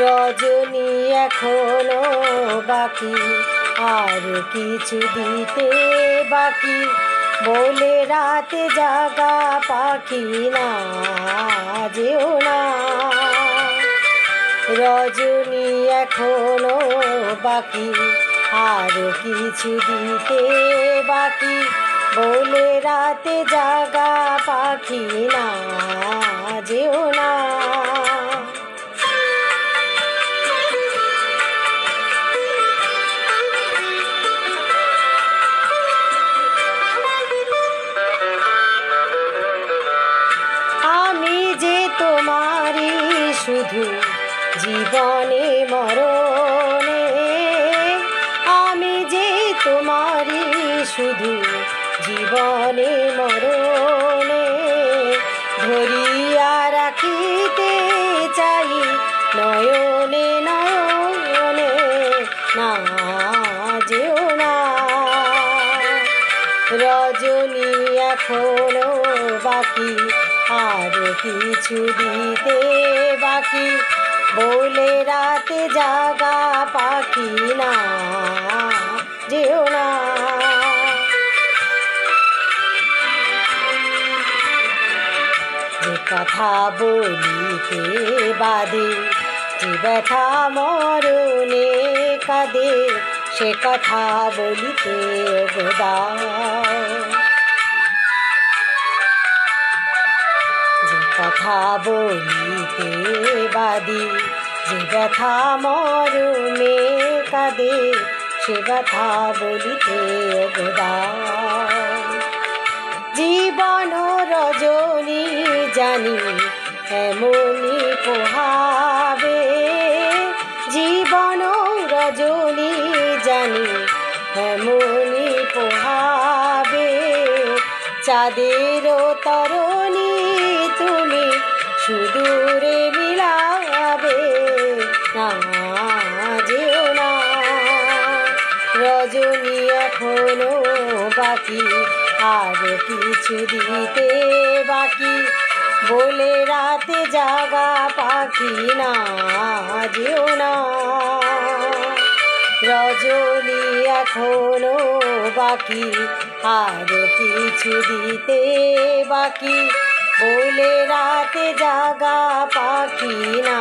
রজনী এখনো বাকি, আর কিছু দিতে বাকি, বলে রাতে জাগা পাখি না যেও না। রজনী এখনো বাকি, আর কিছু দিতে বাকি, বলে রাতে জাগা পাখি না যেও না। আমি যে তোমারই শুধু জীবনে মরণে, আমি যে তোমারই শুধু জীবনে মরণে, ধরিয়া রাখিতে চাই নয়নে নয়নে না যেও না। রজনী এখনো বাকি, আর কিছু দিতে বাকি, বলে রাতে জাগা পাখি না যেও না। যে কথা বলিতে বাদে, যে ব্যথা মরণে কাঁদে, সে কথা বলিতে দাও। যে কথা বলিতে বাদে, যে ব্যথা মরণে কাঁদে, সে ব্যথা বলিতে দাও। জীবন রজনী জানি এমনি পোহাবে, জীবন রজনী জানি এমনি পোহাবে, চাঁদের তরণী তুমি সুদূরে মিলাবে না যেও না। রজনী এখনো বাকি, আর কিছু দিতে বাকি, বলে রাতে জাগা পাখি না যেও না। রজনী এখনো বাকি, আর কিছু দিতে বাকি, বলে রাতে জাগা পাখি না